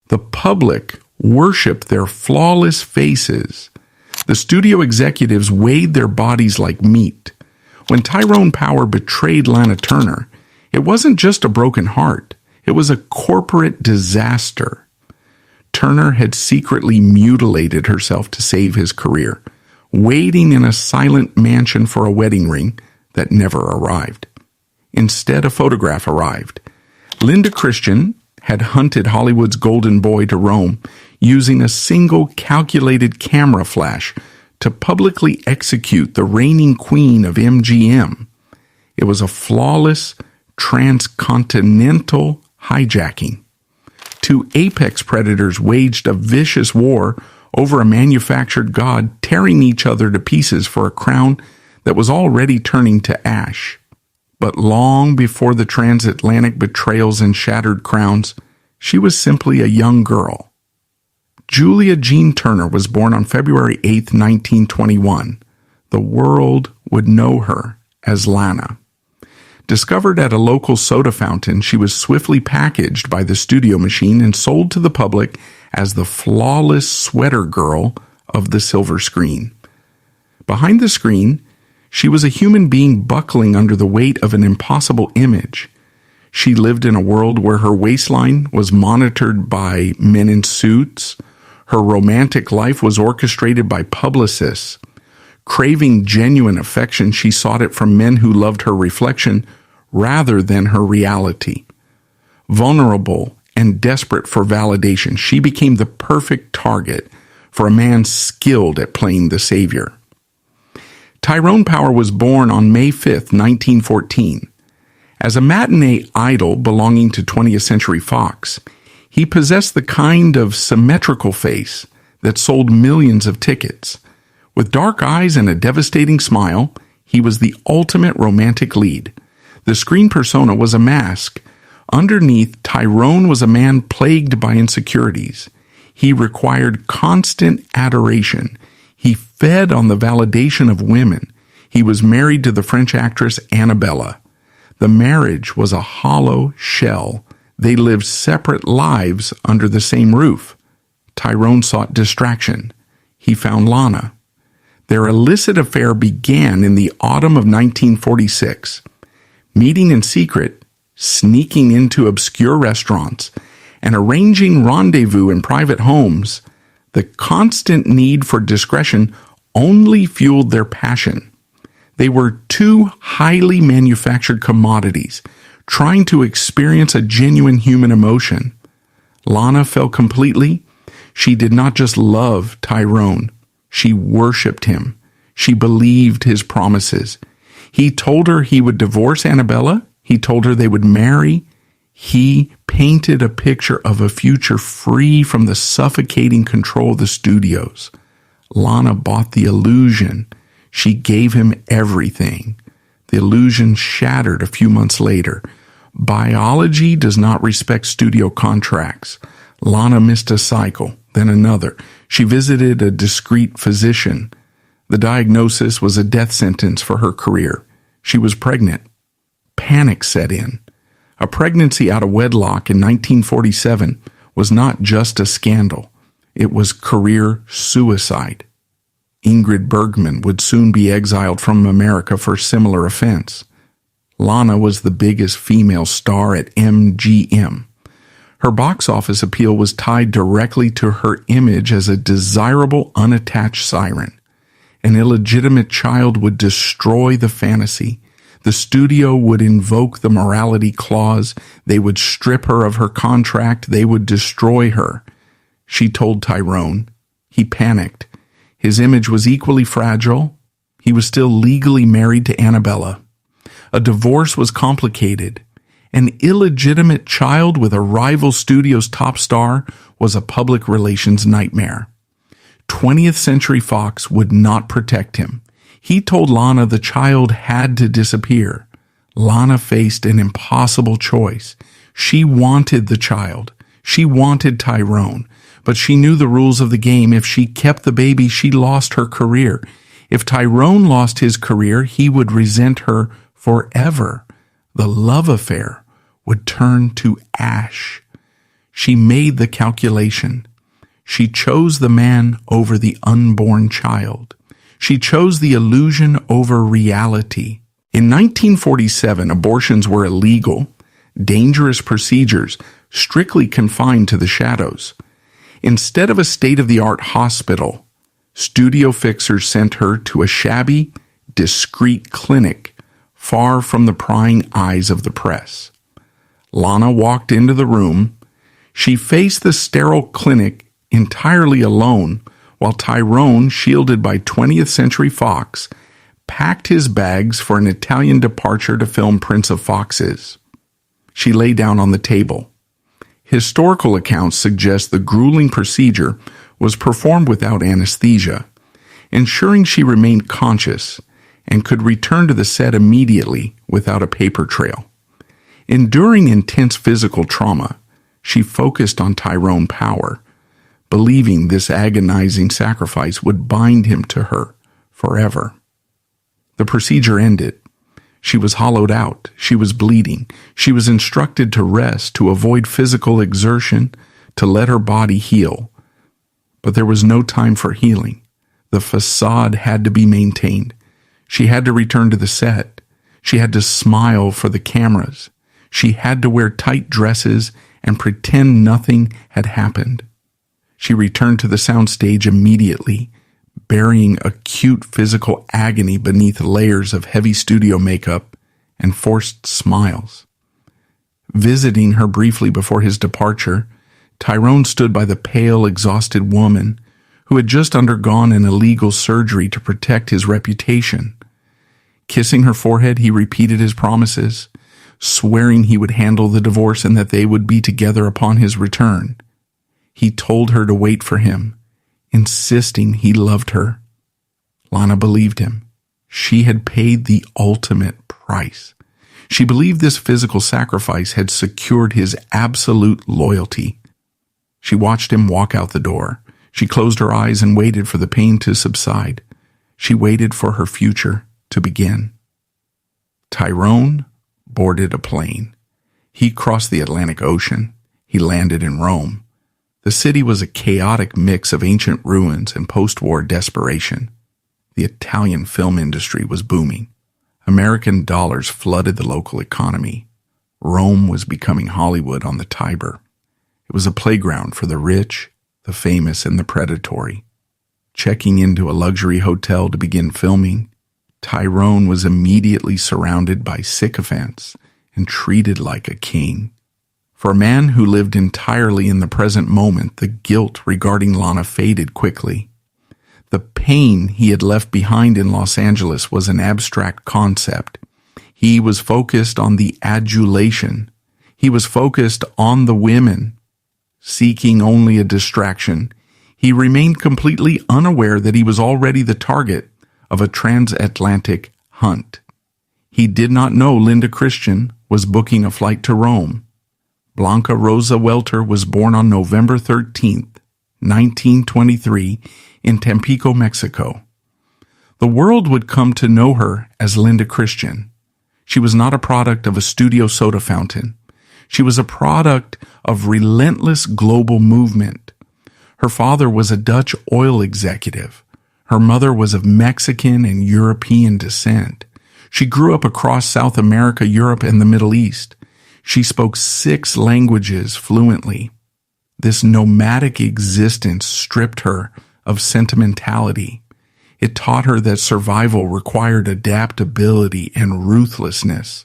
The public worshiped their flawless faces. The studio executives weighed their bodies like meat. When Tyrone Power betrayed Lana Turner, it wasn't just a broken heart. It was a corporate disaster. Turner had secretly mutilated herself to save his career, waiting in a silent mansion for a wedding ring that never arrived. Instead, a photograph arrived. Linda Christian had hunted Hollywood's golden boy to Rome using a single calculated camera flash to publicly execute the reigning queen of MGM. It was a flawless, transcontinental hijacking. Two apex predators waged a vicious war over a manufactured god, tearing each other to pieces for a crown that was already turning to ash. But long before the transatlantic betrayals and shattered crowns, she was simply a young girl. Julia Jean Turner was born on February 8, 1921. The world would know her as Lana. Discovered at a local soda fountain, she was swiftly packaged by the studio machine and sold to the public as the flawless sweater girl of the silver screen. Behind the screen, she was a human being buckling under the weight of an impossible image. She lived in a world where her waistline was monitored by men in suits. Her romantic life was orchestrated by publicists. Craving genuine affection, she sought it from men who loved her reflection rather than her reality. Vulnerable and desperate for validation, she became the perfect target for a man skilled at playing the savior. Tyrone Power was born on May 5, 1914. As a matinee idol belonging to 20th Century Fox, he possessed the kind of symmetrical face that sold millions of tickets. With dark eyes and a devastating smile, he was the ultimate romantic lead. The screen persona was a mask. Underneath, Tyrone was a man plagued by insecurities. He required constant adoration. He fed on the validation of women. He was married to the French actress Annabella. The marriage was a hollow shell. They lived separate lives under the same roof. Tyrone sought distraction. He found Lana. Their illicit affair began in the autumn of 1946. Meeting in secret, sneaking into obscure restaurants, and arranging rendezvous in private homes, the constant need for discretion only fueled their passion. They were two highly manufactured commodities, trying to experience a genuine human emotion. Lana fell completely. She did not just love Tyrone. She worshipped him. She believed his promises. He told her he would divorce Annabella. He told her they would marry. He painted a picture of a future free from the suffocating control of the studios. Lana bought the illusion. She gave him everything. The illusion shattered a few months later. Biology does not respect studio contracts. Lana missed a cycle, then another. She visited a discreet physician. The diagnosis was a death sentence for her career. She was pregnant. Panic set in. A pregnancy out of wedlock in 1947 was not just a scandal. It was career suicide. Ingrid Bergman would soon be exiled from America for a similar offense. Lana was the biggest female star at MGM. Her box office appeal was tied directly to her image as a desirable, unattached siren. An illegitimate child would destroy the fantasy. The studio would invoke the morality clause. They would strip her of her contract. They would destroy her. She told Tyrone. He panicked. His image was equally fragile. He was still legally married to Annabella. A divorce was complicated. An illegitimate child with a rival studio's top star was a public relations nightmare. 20th Century Fox would not protect him. He told Lana the child had to disappear. Lana faced an impossible choice. She wanted the child. She wanted Tyrone. But she knew the rules of the game. If she kept the baby, she lost her career. If Tyrone lost his career, he would resent her forever. The love affair would turn to ash. She made the calculation. She chose the man over the unborn child. She chose the illusion over reality. In 1947, abortions were illegal, dangerous procedures, strictly confined to the shadows. Instead of a state-of-the-art hospital, studio fixers sent her to a shabby, discreet clinic far from the prying eyes of the press. Lana walked into the room. She faced the sterile clinic entirely alone, while Tyrone, shielded by 20th Century Fox, packed his bags for an Italian departure to film Prince of Foxes. She lay down on the table. Historical accounts suggest the grueling procedure was performed without anesthesia, ensuring she remained conscious and could return to the set immediately without a paper trail. Enduring intense physical trauma, she focused on Tyrone Power, believing this agonizing sacrifice would bind him to her forever. The procedure ended. She was hollowed out. She was bleeding. She was instructed to rest, to avoid physical exertion, to let her body heal. But there was no time for healing. The facade had to be maintained. She had to return to the set. She had to smile for the cameras. She had to wear tight dresses and pretend nothing had happened. She returned to the soundstage immediately, burying acute physical agony beneath layers of heavy studio makeup and forced smiles. Visiting her briefly before his departure, Tyrone stood by the pale, exhausted woman who had just undergone an illegal surgery to protect his reputation. Kissing her forehead, he repeated his promises, swearing he would handle the divorce and that they would be together upon his return. He told her to wait for him, insisting he loved her. Lana believed him. She had paid the ultimate price. She believed this physical sacrifice had secured his absolute loyalty. She watched him walk out the door. She closed her eyes and waited for the pain to subside. She waited for her future to begin. Tyrone boarded a plane. He crossed the Atlantic Ocean. He landed in Rome. The city was a chaotic mix of ancient ruins and post-war desperation. The Italian film industry was booming. American dollars flooded the local economy. Rome was becoming Hollywood on the Tiber. It was a playground for the rich, the famous, and the predatory. Checking into a luxury hotel to begin filming, Tyrone was immediately surrounded by sycophants and treated like a king. For a man who lived entirely in the present moment, the guilt regarding Lana faded quickly. The pain he had left behind in Los Angeles was an abstract concept. He was focused on the adulation. He was focused on the women, seeking only a distraction. He remained completely unaware that he was already the target of a transatlantic hunt. He did not know Linda Christian was booking a flight to Rome. Blanca Rosa Welter was born on November 13th, 1923, in Tampico, Mexico. The world would come to know her as Linda Christian. She was not a product of a studio soda fountain. She was a product of relentless global movement. Her father was a Dutch oil executive. Her mother was of Mexican and European descent. She grew up across South America, Europe, and the Middle East. She spoke 6 languages fluently. This nomadic existence stripped her of sentimentality. It taught her that survival required adaptability and ruthlessness.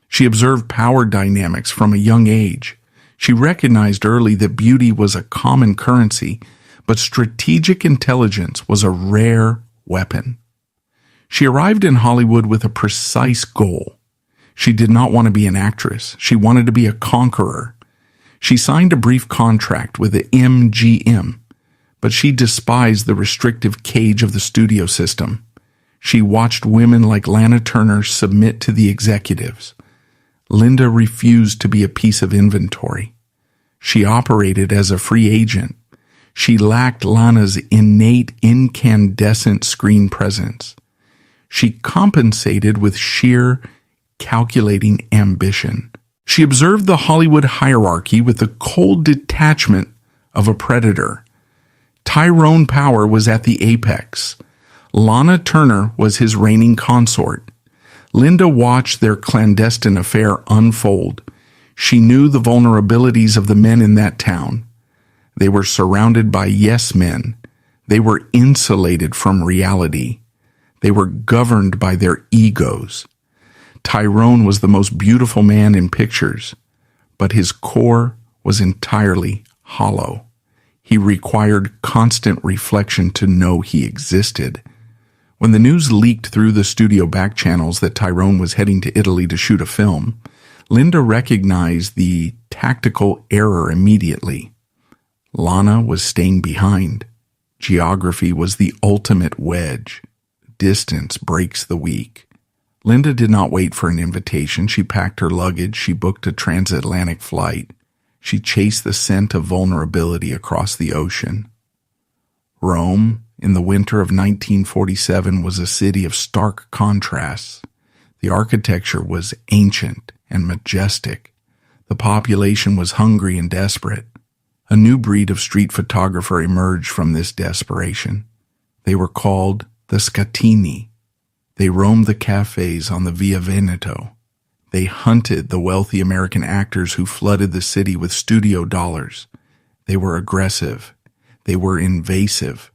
She observed power dynamics from a young age. She recognized early that beauty was a common currency, but strategic intelligence was a rare weapon. She arrived in Hollywood with a precise goal. She did not want to be an actress. She wanted to be a conqueror. She signed a brief contract with the MGM, but she despised the restrictive cage of the studio system. She watched women like Lana Turner submit to the executives. Linda refused to be a piece of inventory. She operated as a free agent. She lacked Lana's innate incandescent screen presence. She compensated with sheer calculating ambition. She observed the Hollywood hierarchy with the cold detachment of a predator. Tyrone Power was at the apex. Lana Turner was his reigning consort. Linda watched their clandestine affair unfold. She knew the vulnerabilities of the men in that town. They were surrounded by yes men. They were insulated from reality. They were governed by their egos. Tyrone was the most beautiful man in pictures, but his core was entirely hollow. He required constant reflection to know he existed. When the news leaked through the studio back channels that Tyrone was heading to Italy to shoot a film, Linda recognized the tactical error immediately. Lana was staying behind. Geography was the ultimate wedge. Distance breaks the weak. Linda did not wait for an invitation. She packed her luggage. She booked a transatlantic flight. She chased the scent of vulnerability across the ocean. Rome, in the winter of 1947, was a city of stark contrasts. The architecture was ancient and majestic. The population was hungry and desperate. A new breed of street photographer emerged from this desperation. They were called the Scatini. They roamed the cafes on the Via Veneto. They hunted the wealthy American actors who flooded the city with studio dollars. They were aggressive. They were invasive.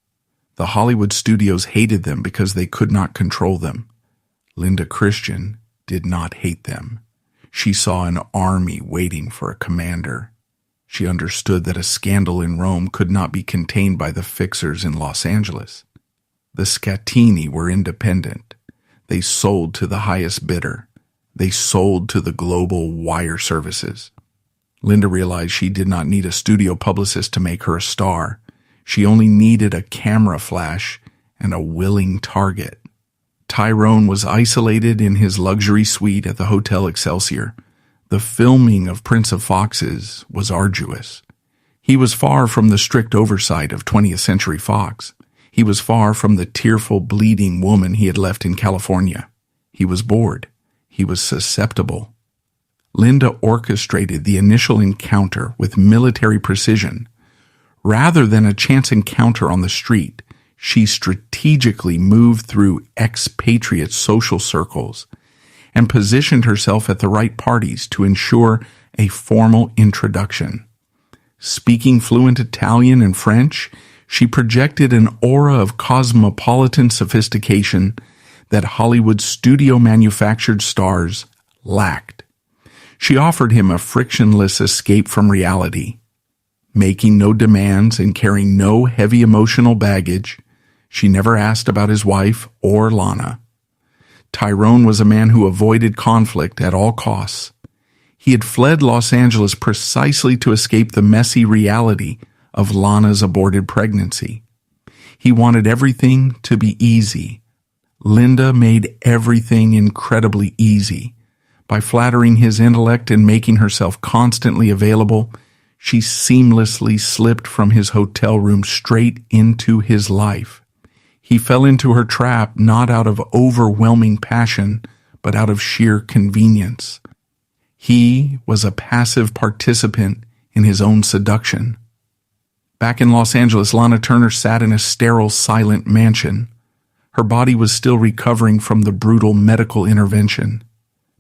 The Hollywood studios hated them because they could not control them. Linda Christian did not hate them. She saw an army waiting for a commander. She understood that a scandal in Rome could not be contained by the fixers in Los Angeles. The Scatini were independent. They sold to the highest bidder. They sold to the global wire services. Linda realized she did not need a studio publicist to make her a star. She only needed a camera flash and a willing target. Tyrone was isolated in his luxury suite at the Hotel Excelsior. The filming of Prince of Foxes was arduous. He was far from the strict oversight of 20th Century Fox. He was far from the tearful, bleeding woman he had left in California. He was bored. He was susceptible. Linda orchestrated the initial encounter with military precision. Rather than a chance encounter on the street, she strategically moved through expatriate social circles and positioned herself at the right parties to ensure a formal introduction. Speaking fluent Italian and French, she projected an aura of cosmopolitan sophistication that Hollywood studio-manufactured stars lacked. She offered him a frictionless escape from reality. Making no demands and carrying no heavy emotional baggage, she never asked about his wife or Lana. Tyrone was a man who avoided conflict at all costs. He had fled Los Angeles precisely to escape the messy reality of Lana's aborted pregnancy. He wanted everything to be easy. Linda made everything incredibly easy. By flattering his intellect and making herself constantly available, she seamlessly slipped from his hotel room straight into his life. He fell into her trap not out of overwhelming passion, but out of sheer convenience. He was a passive participant in his own seduction. Back in Los Angeles, Lana Turner sat in a sterile, silent mansion. Her body was still recovering from the brutal medical intervention.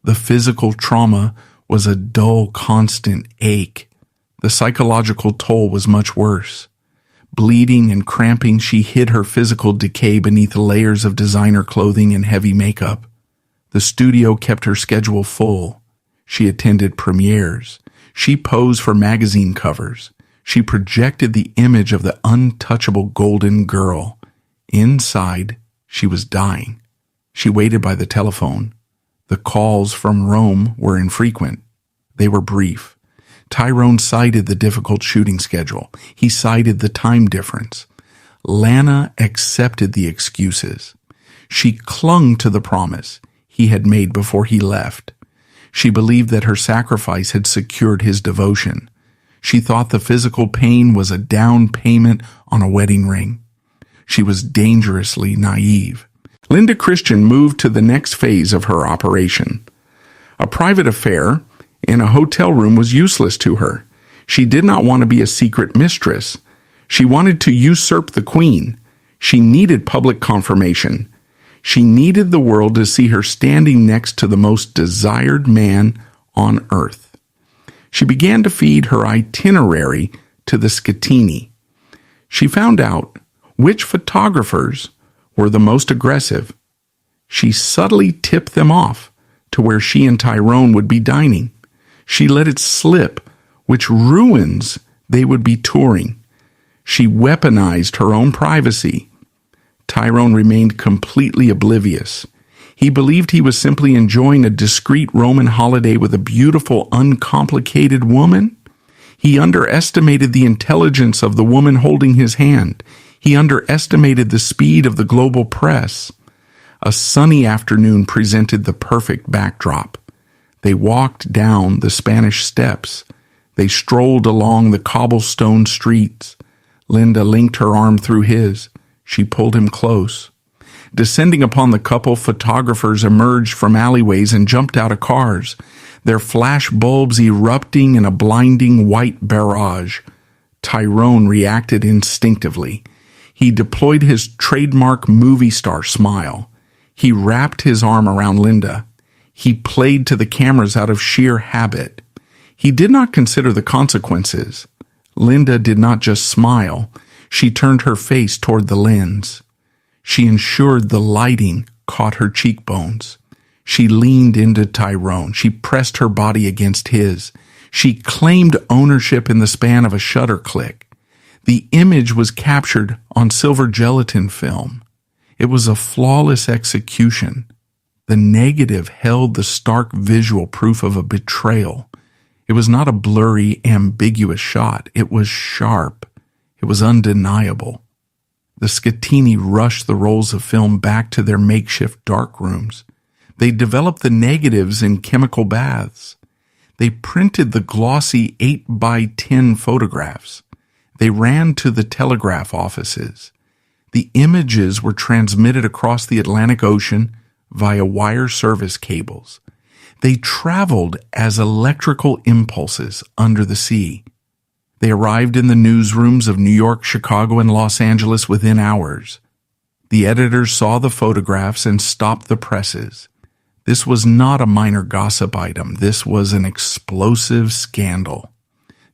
The physical trauma was a dull, constant ache. The psychological toll was much worse. Bleeding and cramping, she hid her physical decay beneath layers of designer clothing and heavy makeup. The studio kept her schedule full. She attended premieres. She posed for magazine covers. She projected the image of the untouchable golden girl. Inside, she was dying. She waited by the telephone. The calls from Rome were infrequent. They were brief. Tyrone cited the difficult shooting schedule. He cited the time difference. Lana accepted the excuses. She clung to the promise he had made before he left. She believed that her sacrifice had secured his devotion. She thought the physical pain was a down payment on a wedding ring. She was dangerously naive. Linda Christian moved to the next phase of her operation. A private affair, in a hotel room was useless to her. She did not want to be a secret mistress. She wanted to usurp the queen. She needed public confirmation. She needed the world to see her standing next to the most desired man on earth. She began to feed her itinerary to the scatini. She found out which photographers were the most aggressive. She subtly tipped them off to where she and Tyrone would be dining. She let it slip which ruins they would be touring. She weaponized her own privacy. Tyrone remained completely oblivious. He believed he was simply enjoying a discreet Roman holiday with a beautiful, uncomplicated woman. He underestimated the intelligence of the woman holding his hand. He underestimated the speed of the global press. A sunny afternoon presented the perfect backdrop. They walked down the Spanish Steps. They strolled along the cobblestone streets. Linda linked her arm through his. She pulled him close. Descending upon the couple, photographers emerged from alleyways and jumped out of cars, their flash bulbs erupting in a blinding white barrage. Tyrone reacted instinctively. He deployed his trademark movie star smile. He wrapped his arm around Linda. He played to the cameras out of sheer habit. He did not consider the consequences. Linda did not just smile. She turned her face toward the lens. She ensured the lighting caught her cheekbones. She leaned into Tyrone. She pressed her body against his. She claimed ownership in the span of a shutter click. The image was captured on silver gelatin film. It was a flawless execution. The negative held the stark visual proof of a betrayal. It was not a blurry, ambiguous shot. It was sharp. It was undeniable. The scatini rushed the rolls of film back to their makeshift dark rooms. They developed the negatives in chemical baths. They printed the glossy 8x10 photographs. They ran to the telegraph offices. The images were transmitted across the Atlantic Ocean via wire service cables. They traveled as electrical impulses under the sea. They arrived in the newsrooms of New York, Chicago, and Los Angeles within hours. The editors saw the photographs and stopped the presses. This was not a minor gossip item. This was an explosive scandal.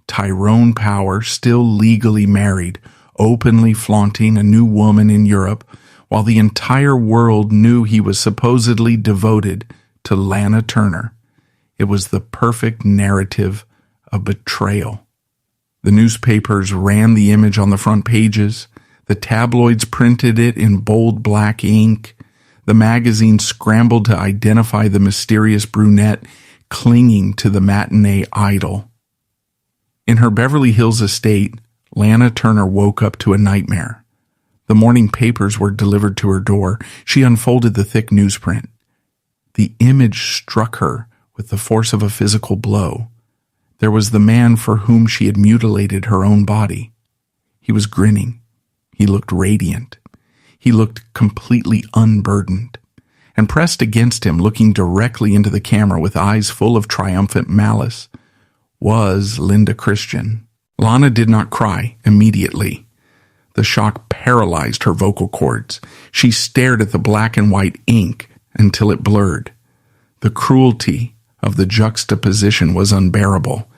Tyrone Power, still legally married, openly flaunting a new woman in Europe, while the entire world knew he was supposedly devoted to Lana Turner. It was the perfect narrative of betrayal. The newspapers ran the image on the front pages. The tabloids printed it in bold black ink. The magazine scrambled to identify the mysterious brunette clinging to the matinee idol. In her Beverly Hills estate, Lana Turner woke up to a nightmare. The morning papers were delivered to her door. She unfolded the thick newsprint. The image struck her with the force of a physical blow. There was the man for whom she had mutilated her own body. He was grinning. He looked radiant. He looked completely unburdened. And pressed against him, looking directly into the camera with eyes full of triumphant malice, was Linda Christian. Lana did not cry immediately. The shock paralyzed her vocal cords. She stared at the black and white ink until it blurred. The cruelty of the juxtaposition was unbearable.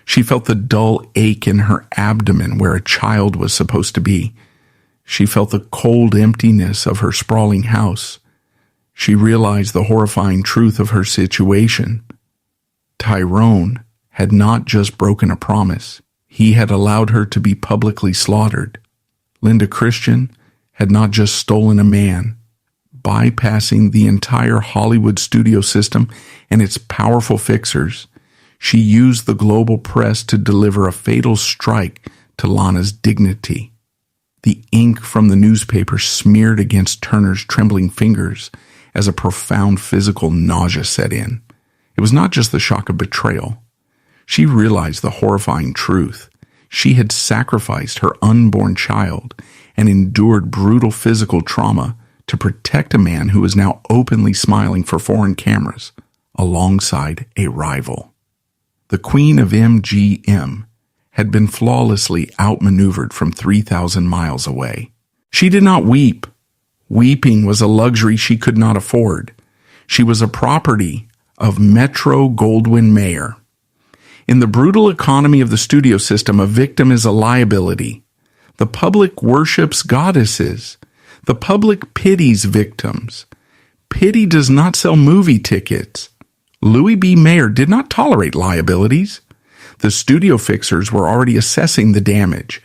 She felt the dull ache in her abdomen where a child was supposed to be. She felt the cold emptiness of her sprawling house. She realized the horrifying truth of her situation. Tyrone had not just broken a promise. He had allowed her to be publicly slaughtered. Linda Christian had not just stolen a man. Bypassing the entire Hollywood studio system and its powerful fixers, she used the global press to deliver a fatal strike to Lana's dignity. The ink from the newspaper smeared against Turner's trembling fingers as a profound physical nausea set in. It was not just the shock of betrayal. She realized the horrifying truth. She had sacrificed her unborn child and endured brutal physical trauma to protect a man who is now openly smiling for foreign cameras alongside a rival. The queen of MGM had been flawlessly outmaneuvered from 3,000 miles away. She did not weep. Weeping was a luxury she could not afford. She was a property of Metro-Goldwyn-Mayer. In the brutal economy of the studio system, a victim is a liability. The public worships goddesses. The public pities victims. Pity does not sell movie tickets. Louis B. Mayer did not tolerate liabilities. The studio fixers were already assessing the damage.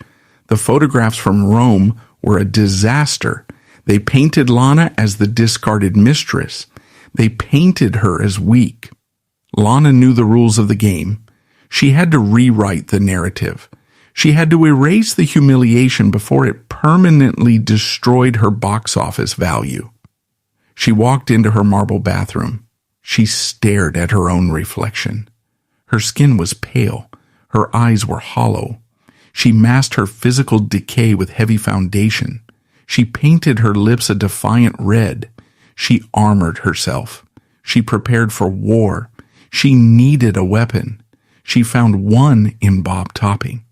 The photographs from Rome were a disaster. They painted Lana as the discarded mistress. They painted her as weak. Lana knew the rules of the game. She had to rewrite the narrative. She had to erase the humiliation before it permanently destroyed her box office value. She walked into her marble bathroom. She stared at her own reflection. Her skin was pale. Her eyes were hollow. She masked her physical decay with heavy foundation. She painted her lips a defiant red. She armored herself. She prepared for war. She needed a weapon. She found one in Bob Topping.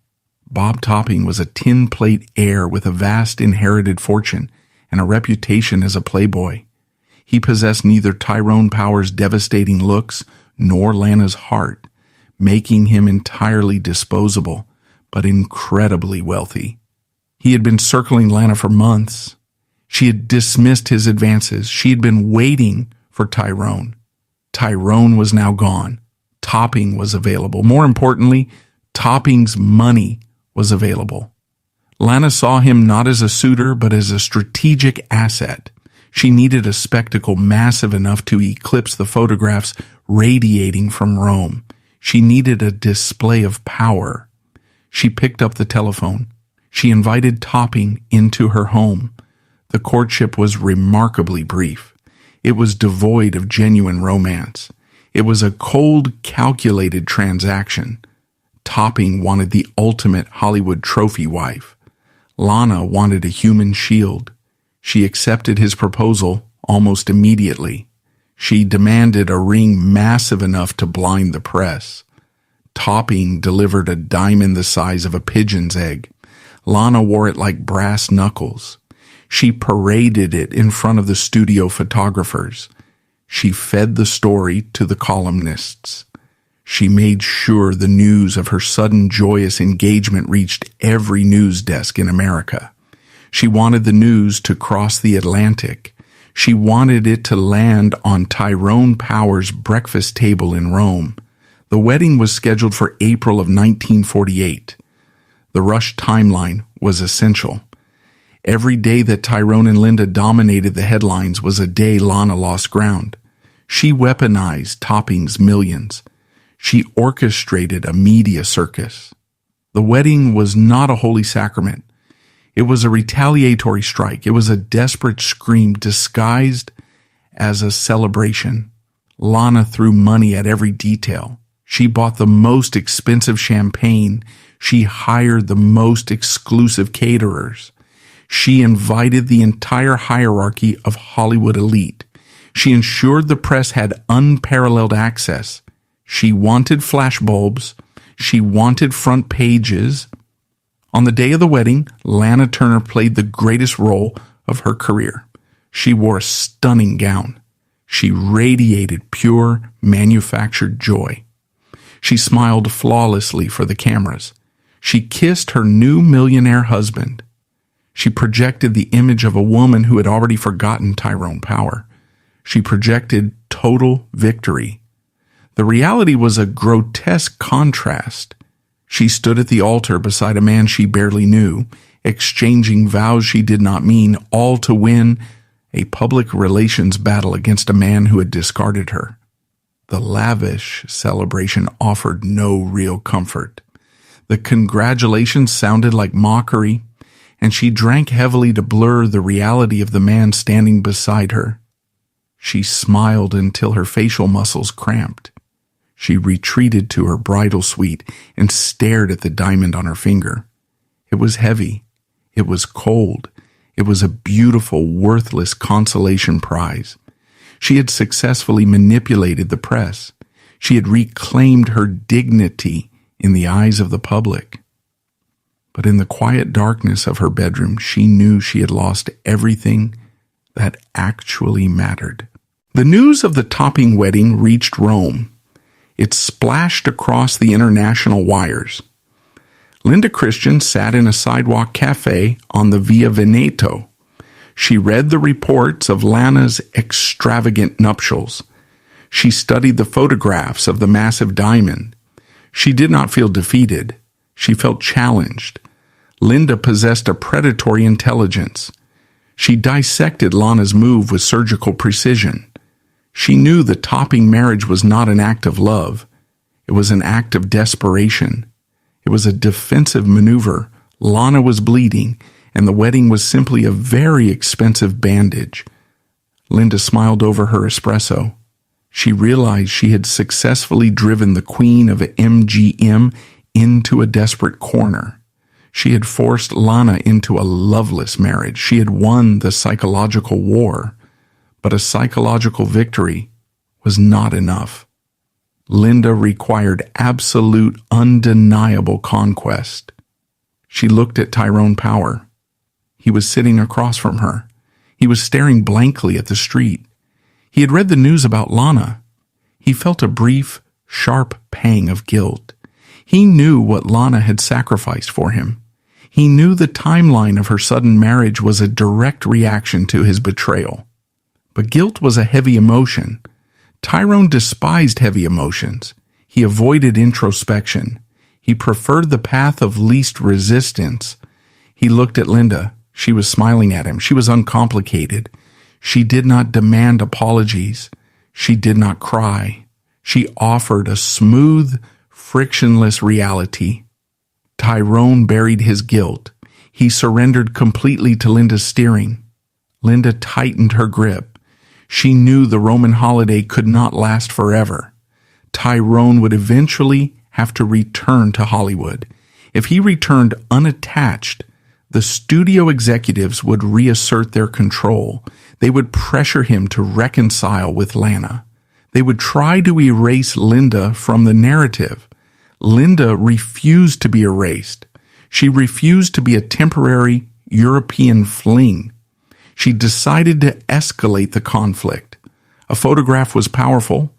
Bob Topping was a tin plate heir with a vast inherited fortune and a reputation as a playboy. He possessed neither Tyrone Power's devastating looks nor Lana's heart, making him entirely disposable, but incredibly wealthy. He had been circling Lana for months. She had dismissed his advances. She had been waiting for Tyrone. Tyrone was now gone. Topping was available. More importantly, Topping's money was available. Lana saw him not as a suitor, but as a strategic asset. She needed a spectacle massive enough to eclipse the photographs radiating from Rome. She needed a display of power. She picked up the telephone. She invited Topping into her home. The courtship was remarkably brief. It was devoid of genuine romance. It was a cold, calculated transaction. Topping wanted the ultimate Hollywood trophy wife. Lana wanted a human shield. She accepted his proposal almost immediately. She demanded a ring massive enough to blind the press. Topping delivered a diamond the size of a pigeon's egg. Lana wore it like brass knuckles. She paraded it in front of the studio photographers. She fed the story to the columnists. She made sure the news of her sudden joyous engagement reached every news desk in America. She wanted the news to cross the Atlantic. She wanted it to land on Tyrone Power's breakfast table in Rome. The wedding was scheduled for April of 1948. The rush timeline was essential. Every day that Tyrone and Linda dominated the headlines was a day Lana lost ground. She weaponized Topping's millions. She orchestrated a media circus. The wedding was not a holy sacrament. It was a retaliatory strike. It was a desperate scream disguised as a celebration. Lana threw money at every detail. She bought the most expensive champagne. She hired the most exclusive caterers. She invited the entire hierarchy of Hollywood elite. She ensured the press had unparalleled access. She wanted flashbulbs. She wanted front pages. On the day of the wedding, Lana Turner played the greatest role of her career. She wore a stunning gown. She radiated pure, manufactured joy. She smiled flawlessly for the cameras. She kissed her new millionaire husband. She projected the image of a woman who had already forgotten Tyrone Power. She projected total victory. The reality was a grotesque contrast. She stood at the altar beside a man she barely knew, exchanging vows she did not mean, all to win a public relations battle against a man who had discarded her. The lavish celebration offered no real comfort. The congratulations sounded like mockery, and she drank heavily to blur the reality of the man standing beside her. She smiled until her facial muscles cramped. She retreated to her bridal suite and stared at the diamond on her finger. It was heavy. It was cold. It was a beautiful, worthless consolation prize. She had successfully manipulated the press. She had reclaimed her dignity in the eyes of the public. But in the quiet darkness of her bedroom, she knew she had lost everything that actually mattered. The news of the topping wedding reached Rome. It splashed across the international wires. Linda Christian sat in a sidewalk cafe on the Via Veneto. She read the reports of Lana's extravagant nuptials. She studied the photographs of the massive diamond. She did not feel defeated. She felt challenged. Linda possessed a predatory intelligence. She dissected Lana's move with surgical precision. She knew the topping marriage was not an act of love. It was an act of desperation. It was a defensive maneuver. Lana was bleeding, and the wedding was simply a very expensive bandage. Linda smiled over her espresso. She realized she had successfully driven the queen of MGM into a desperate corner. She had forced Lana into a loveless marriage. She had won the psychological war, but a psychological victory was not enough. Linda required absolute, undeniable conquest. She looked at Tyrone Power. He was sitting across from her. He was staring blankly at the street. He had read the news about Lana. He felt a brief, sharp pang of guilt. He knew what Lana had sacrificed for him. He knew the timeline of her sudden marriage was a direct reaction to his betrayal. But guilt was a heavy emotion. Tyrone despised heavy emotions. He avoided introspection. He preferred the path of least resistance. He looked at Linda. She was smiling at him. She was uncomplicated. She did not demand apologies. She did not cry. She offered a smooth, frictionless reality. Tyrone buried his guilt. He surrendered completely to Linda's steering. Linda tightened her grip. She knew the Roman holiday could not last forever. Tyrone would eventually have to return to Hollywood. If he returned unattached, the studio executives would reassert their control. They would pressure him to reconcile with Lana. They would try to erase Linda from the narrative. Linda refused to be erased. She refused to be a temporary European fling. She decided to escalate the conflict. A photograph was powerful.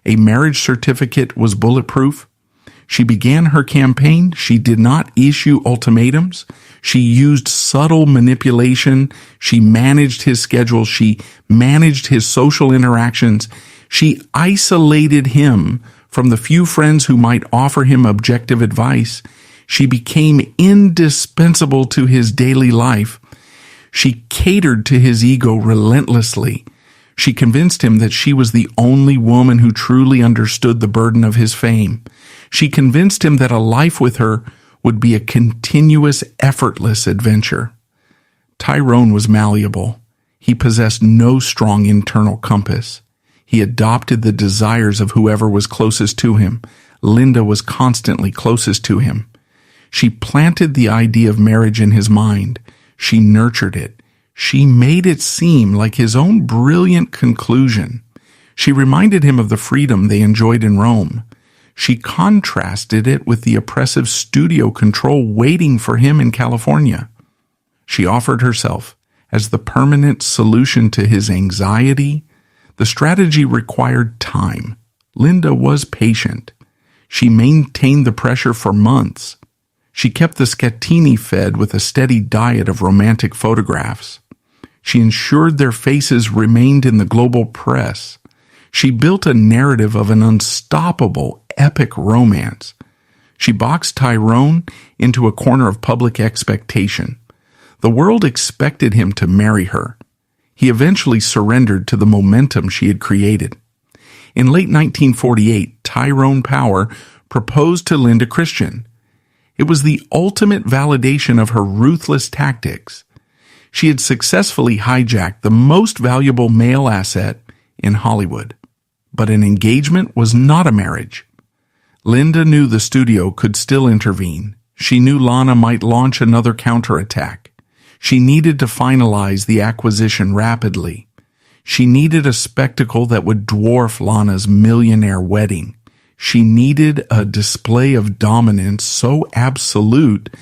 A marriage certificate was bulletproof. She began her campaign. She did not issue ultimatums. She used subtle manipulation. She managed his schedule. She managed his social interactions. She isolated him from the few friends who might offer him objective advice. She became indispensable to his daily life. She catered to his ego relentlessly. She convinced him that she was the only woman who truly understood the burden of his fame. She convinced him that a life with her would be a continuous, effortless adventure. Tyrone was malleable. He possessed no strong internal compass. He adopted the desires of whoever was closest to him. Linda was constantly closest to him. She planted the idea of marriage in his mind. She nurtured it. She made it seem like his own brilliant conclusion. She reminded him of the freedom they enjoyed in Rome. She contrasted it with the oppressive studio control waiting for him in California. She offered herself as the permanent solution to his anxiety. The strategy required time. Linda was patient. She maintained the pressure for months. She kept the Scatini fed with a steady diet of romantic photographs. She ensured their faces remained in the global press. She built a narrative of an unstoppable, epic romance. She boxed Tyrone into a corner of public expectation. The world expected him to marry her. He eventually surrendered to the momentum she had created. In late 1948, Tyrone Power proposed to Linda Christian. It was the ultimate validation of her ruthless tactics. She had successfully hijacked the most valuable male asset in Hollywood. But an engagement was not a marriage. Linda knew the studio could still intervene. She knew Lana might launch another counterattack. She needed to finalize the acquisition rapidly. She needed a spectacle that would dwarf Lana's millionaire wedding. She needed a display of dominance so absolute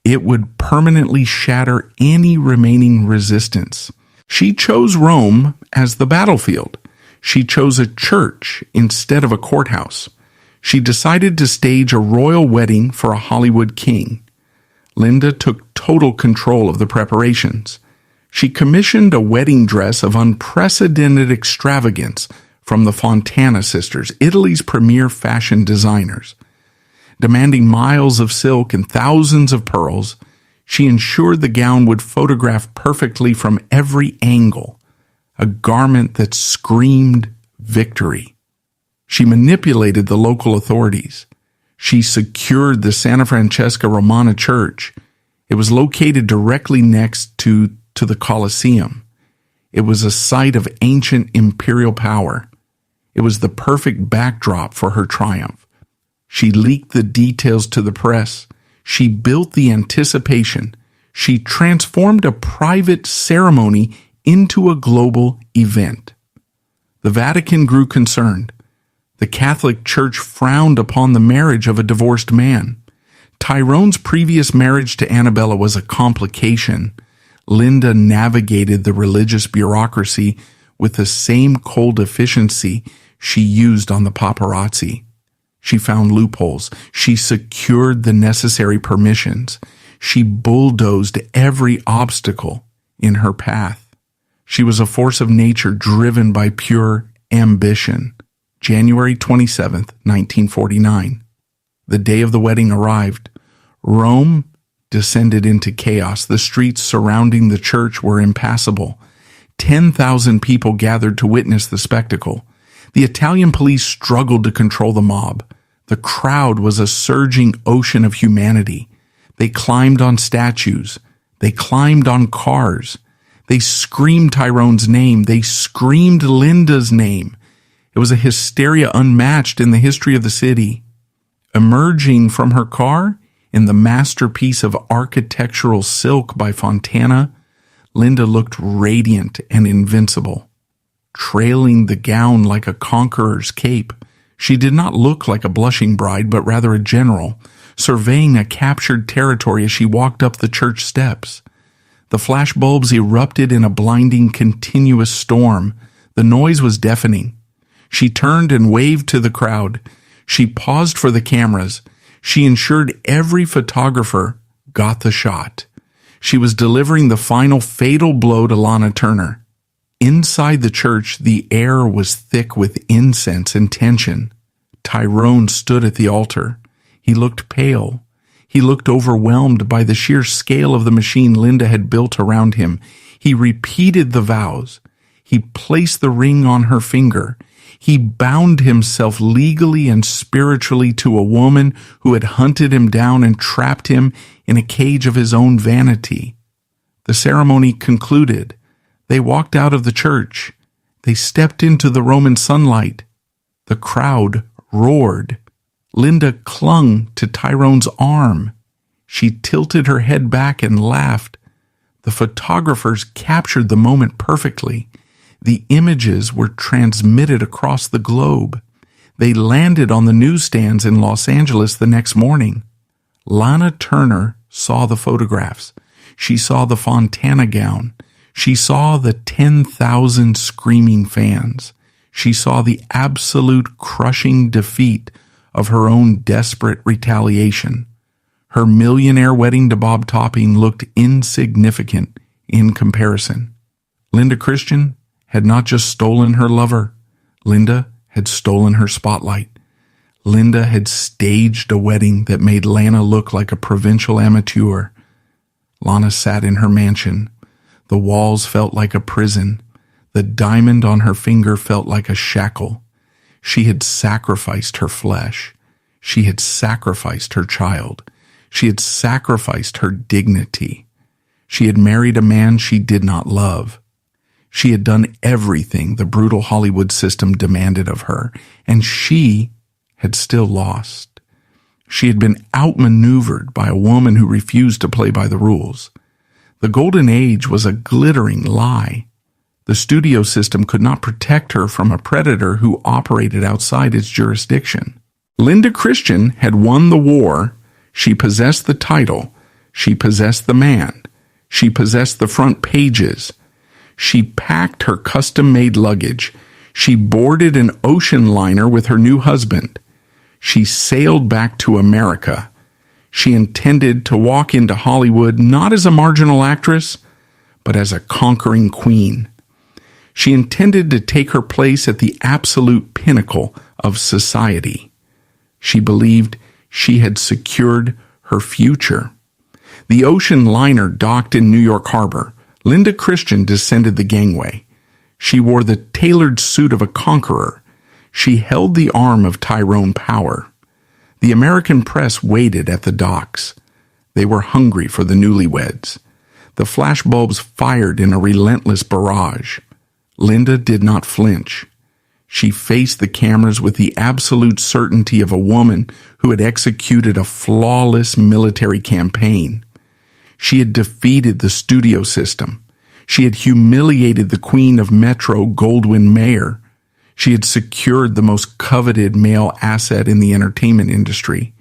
it would permanently shatter any remaining resistance. She chose Rome as the battlefield. She chose a church instead of a courthouse. She decided to stage a royal wedding for a Hollywood king. Linda took total control of the preparations. She commissioned a wedding dress of unprecedented extravagance from the Fontana sisters, Italy's premier fashion designers. Demanding miles of silk and thousands of pearls, she ensured the gown would photograph perfectly from every angle, a garment that screamed victory. She manipulated the local authorities. She secured the Santa Francesca Romana Church. It was located directly next to the Colosseum. It was a site of ancient imperial power. It was the perfect backdrop for her triumph. She leaked the details to the press. She built the anticipation. She transformed a private ceremony into a global event. The Vatican grew concerned. The Catholic Church frowned upon the marriage of a divorced man. Tyrone's previous marriage to Annabella was a complication. Linda navigated the religious bureaucracy with the same cold efficiency she used on the paparazzi. She found loopholes. She secured the necessary permissions. She bulldozed every obstacle in her path. She was a force of nature driven by pure ambition. January 27th, 1949. The day of the wedding arrived. Rome descended into chaos. The streets surrounding the church were impassable. 10,000 people gathered to witness the spectacle. The Italian police struggled to control the mob. The crowd was a surging ocean of humanity. They climbed on statues. They climbed on cars. They screamed Tyrone's name. They screamed Linda's name. It was a hysteria unmatched in the history of the city. Emerging from her car, in the masterpiece of architectural silk by Fontana, Linda looked radiant and invincible. Trailing the gown like a conqueror's cape, she did not look like a blushing bride, but rather a general, surveying a captured territory as she walked up the church steps. The flashbulbs erupted in a blinding, continuous storm. The noise was deafening. She turned and waved to the crowd. She paused for the cameras. She ensured every photographer got the shot. She was delivering the final fatal blow to Lana Turner. Inside the church, the air was thick with incense and tension. Tyrone stood at the altar. He looked pale. He looked overwhelmed by the sheer scale of the machine Linda had built around him. He repeated the vows. He placed the ring on her finger. He bound himself legally and spiritually to a woman who had hunted him down and trapped him in a cage of his own vanity. The ceremony concluded. They walked out of the church. They stepped into the Roman sunlight. The crowd roared. Linda clung to Tyrone's arm. She tilted her head back and laughed. The photographers captured the moment perfectly. The images were transmitted across the globe. They landed on the newsstands in Los Angeles the next morning. Lana Turner saw the photographs. She saw the Fontana gown. She saw the 10,000 screaming fans. She saw the absolute crushing defeat of her own desperate retaliation. Her millionaire wedding to Bob Topping looked insignificant in comparison. Linda Christian had not just stolen her lover. Linda had stolen her spotlight. Linda had staged a wedding that made Lana look like a provincial amateur. Lana sat in her mansion. The walls felt like a prison. The diamond on her finger felt like a shackle. She had sacrificed her flesh. She had sacrificed her child. She had sacrificed her dignity. She had married a man she did not love. She had done everything the brutal Hollywood system demanded of her, and she had still lost. She had been outmaneuvered by a woman who refused to play by the rules. The golden age was a glittering lie. The studio system could not protect her from a predator who operated outside its jurisdiction. Linda Christian had won the war. She possessed the title. She possessed the man. She possessed the front pages. She packed her custom-made luggage. She boarded an ocean liner with her new husband. She sailed back to America. She intended to walk into Hollywood not as a marginal actress, but as a conquering queen. She intended to take her place at the absolute pinnacle of society. She believed she had secured her future. The ocean liner docked in New York Harbor. Linda Christian descended the gangway. She wore the tailored suit of a conqueror. She held the arm of Tyrone Power. The American press waited at the docks. They were hungry for the newlyweds. The flashbulbs fired in a relentless barrage. Linda did not flinch. She faced the cameras with the absolute certainty of a woman who had executed a flawless military campaign. She had defeated the studio system. She had humiliated the queen of Metro, Goldwyn Mayer. She had secured the most coveted male asset in the entertainment industry.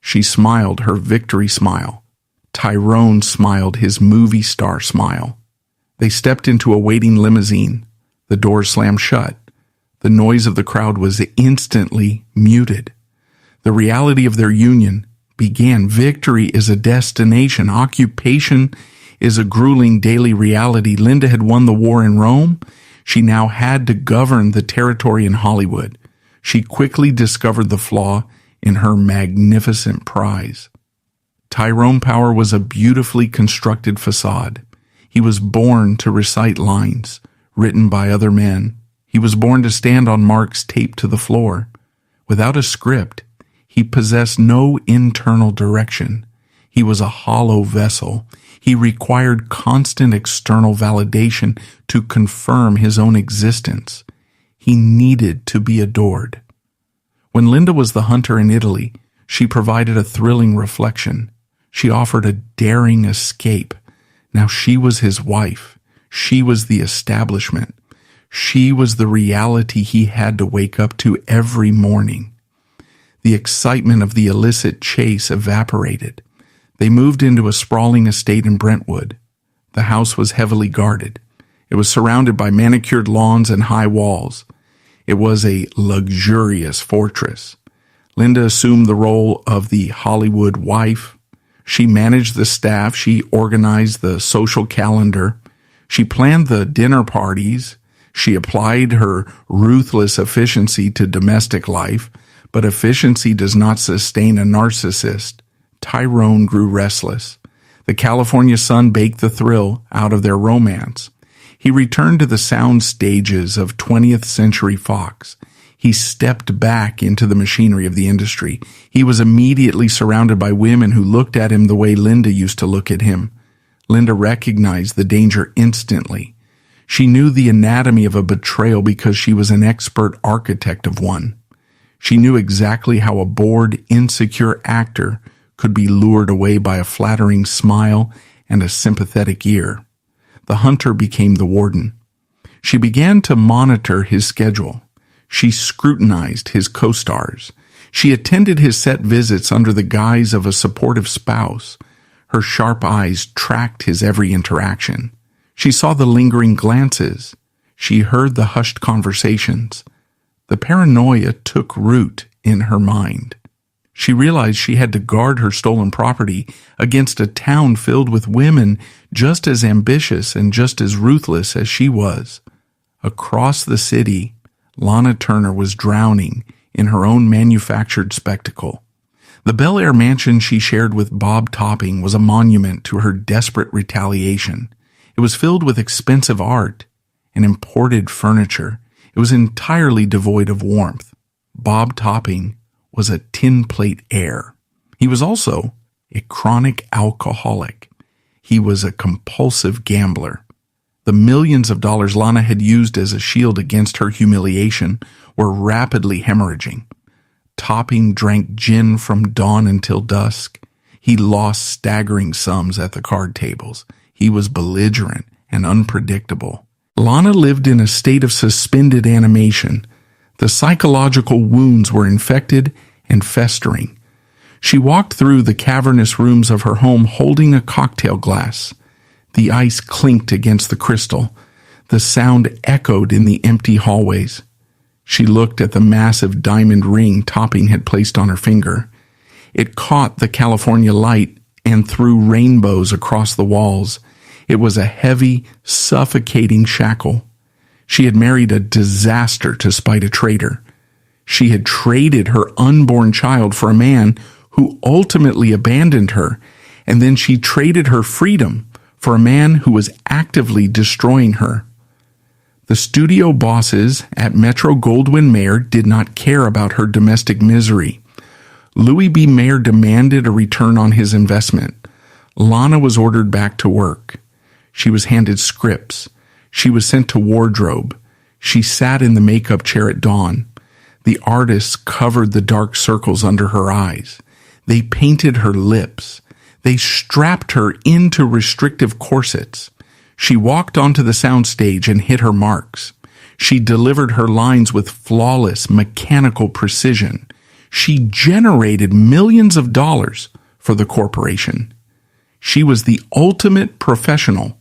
She smiled her victory smile. Tyrone smiled his movie star smile. They stepped into a waiting limousine. The doors slammed shut. The noise of the crowd was instantly muted. The reality of their union began. Victory is a destination. Occupation is a grueling daily reality. Linda had won the war in Rome. She now had to govern the territory in Hollywood. She quickly discovered the flaw in her magnificent prize. Tyrone Power was a beautifully constructed facade. He was born to recite lines written by other men. He was born to stand on marks taped to the floor. Without a script, he possessed no internal direction. He was a hollow vessel. He required constant external validation to confirm his own existence. He needed to be adored. When Linda was the hunter in Italy, she provided a thrilling reflection. She offered a daring escape. Now she was his wife. She was the establishment. She was the reality he had to wake up to every morning. The excitement of the illicit chase evaporated. They moved into a sprawling estate in Brentwood. The house was heavily guarded. It was surrounded by manicured lawns and high walls. It was a luxurious fortress. Linda assumed the role of the Hollywood wife. She managed the staff. She organized the social calendar. She planned the dinner parties. She applied her ruthless efficiency to domestic life, but efficiency does not sustain a narcissist. Tyrone grew restless. The California sun baked the thrill out of their romance. He returned to the sound stages of 20th Century Fox. He stepped back into the machinery of the industry. He was immediately surrounded by women who looked at him the way Linda used to look at him. Linda recognized the danger instantly. She knew the anatomy of a betrayal because she was an expert architect of one. She knew exactly how a bored, insecure actor could be lured away by a flattering smile and a sympathetic ear. The hunter became the warden. She began to monitor his schedule. She scrutinized his co-stars. She attended his set visits under the guise of a supportive spouse. Her sharp eyes tracked his every interaction. She saw the lingering glances. She heard the hushed conversations. The paranoia took root in her mind. She realized she had to guard her stolen property against a town filled with women just as ambitious and just as ruthless as she was. Across the city, Lana Turner was drowning in her own manufactured spectacle. The Bel Air mansion she shared with Bob Topping was a monument to her desperate retaliation. It was filled with expensive art and imported furniture. It was entirely devoid of warmth. Bob Topping was a tin plate heir. He was also a chronic alcoholic. He was a compulsive gambler. The millions of dollars Lana had used as a shield against her humiliation were rapidly hemorrhaging. Topping drank gin from dawn until dusk. He lost staggering sums at the card tables. He was belligerent and unpredictable. Lana lived in a state of suspended animation. The psychological wounds were infected and festering. She walked through the cavernous rooms of her home holding a cocktail glass. The ice clinked against the crystal. The sound echoed in the empty hallways. She looked at the massive diamond ring Topping had placed on her finger. It caught the California light and threw rainbows across the walls. It was a heavy, suffocating shackle. She had married a disaster to spite a traitor. She had traded her unborn child for a man who ultimately abandoned her, and then she traded her freedom for a man who was actively destroying her. The studio bosses at Metro-Goldwyn-Mayer did not care about her domestic misery. Louis B. Mayer demanded a return on his investment. Lana was ordered back to work. She was handed scripts. She was sent to wardrobe. She sat in the makeup chair at dawn. The artists covered the dark circles under her eyes. They painted her lips. They strapped her into restrictive corsets. She walked onto the soundstage and hit her marks. She delivered her lines with flawless, mechanical precision. She generated millions of dollars for the corporation. She was the ultimate professional.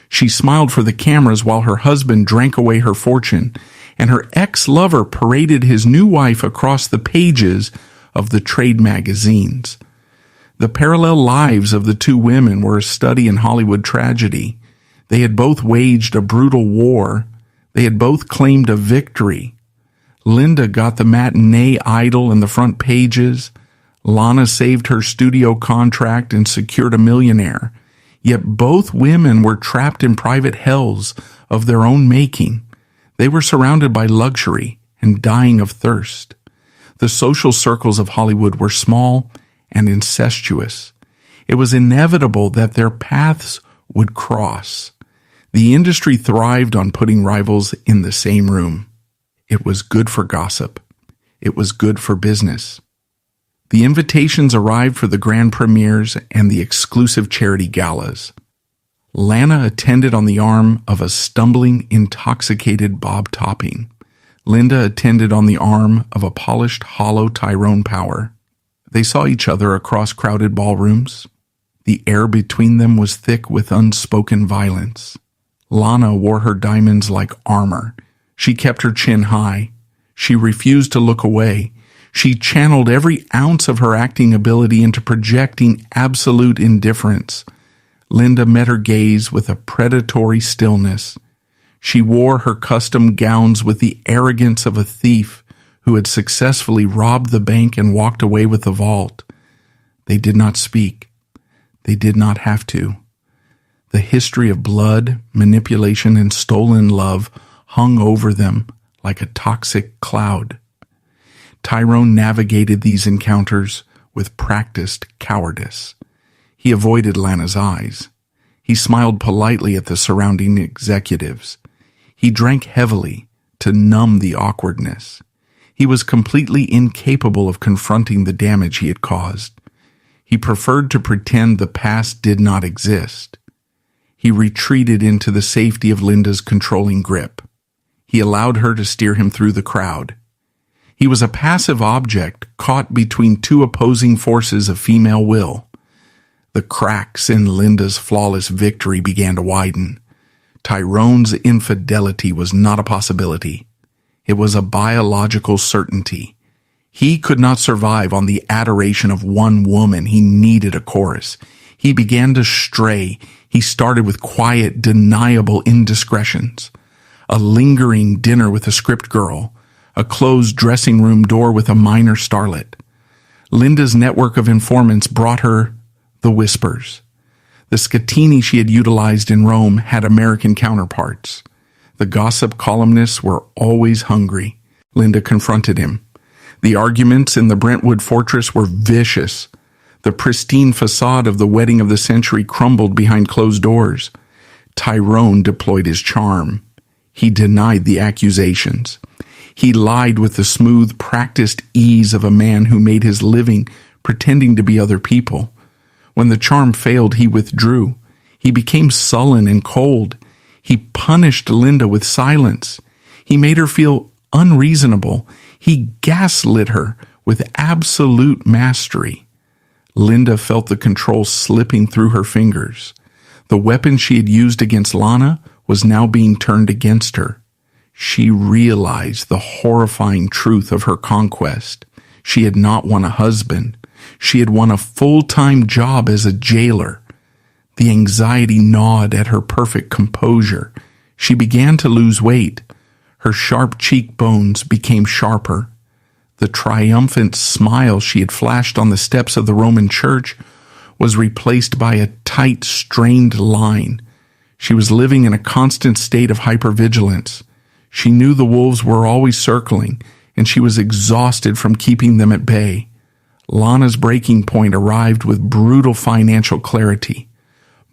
She smiled for the cameras while her husband drank away her fortune, and her ex-lover paraded his new wife across the pages of the trade magazines. The parallel lives of the two women were a study in Hollywood tragedy. They had both waged a brutal war. They had both claimed a victory. Linda got the matinee idol in the front pages. Lana saved her studio contract and secured a millionaire. Yet both women were trapped in private hells of their own making. They were surrounded by luxury and dying of thirst. The social circles of Hollywood were small and incestuous. It was inevitable that their paths would cross. The industry thrived on putting rivals in the same room. It was good for gossip. It was good for business. The invitations arrived for the grand premieres and the exclusive charity galas. Lana attended on the arm of a stumbling, intoxicated Bob Topping. Linda attended on the arm of a polished, hollow Tyrone Power. They saw each other across crowded ballrooms. The air between them was thick with unspoken violence. Lana wore her diamonds like armor. She kept her chin high. She refused to look away. She channeled every ounce of her acting ability into projecting absolute indifference. Linda met her gaze with a predatory stillness. She wore her custom gowns with the arrogance of a thief who had successfully robbed the bank and walked away with the vault. They did not speak. They did not have to. The history of blood, manipulation, and stolen love hung over them like a toxic cloud. Tyrone navigated these encounters with practiced cowardice. He avoided Lana's eyes. He smiled politely at the surrounding executives. He drank heavily to numb the awkwardness. He was completely incapable of confronting the damage he had caused. He preferred to pretend the past did not exist. He retreated into the safety of Linda's controlling grip. He allowed her to steer him through the crowd. He was a passive object caught between two opposing forces of female will. The cracks in Linda's flawless victory began to widen. Tyrone's infidelity was not a possibility. It was a biological certainty. He could not survive on the adoration of one woman. He needed a chorus. He began to stray. He started with quiet, deniable indiscretions. A lingering dinner with a script girl. A closed dressing room door with a minor starlet. Linda's network of informants brought her the whispers. The scatini she had utilized in Rome had American counterparts. The gossip columnists were always hungry. Linda confronted him. The arguments in the Brentwood fortress were vicious. The pristine facade of the wedding of the century crumbled behind closed doors. Tyrone deployed his charm. He denied the accusations. He lied with the smooth, practiced ease of a man who made his living pretending to be other people. When the charm failed, he withdrew. He became sullen and cold. He punished Linda with silence. He made her feel unreasonable. He gaslit her with absolute mastery. Linda felt the control slipping through her fingers. The weapon she had used against Lana was now being turned against her. She realized the horrifying truth of her conquest. She had not won a husband. She had won a full-time job as a jailer. The anxiety gnawed at her perfect composure. She began to lose weight. Her sharp cheekbones became sharper. The triumphant smile she had flashed on the steps of the Roman church was replaced by a tight, strained line. She was living in a constant state of hypervigilance. She knew the wolves were always circling, and she was exhausted from keeping them at bay. Lana's breaking point arrived with brutal financial clarity.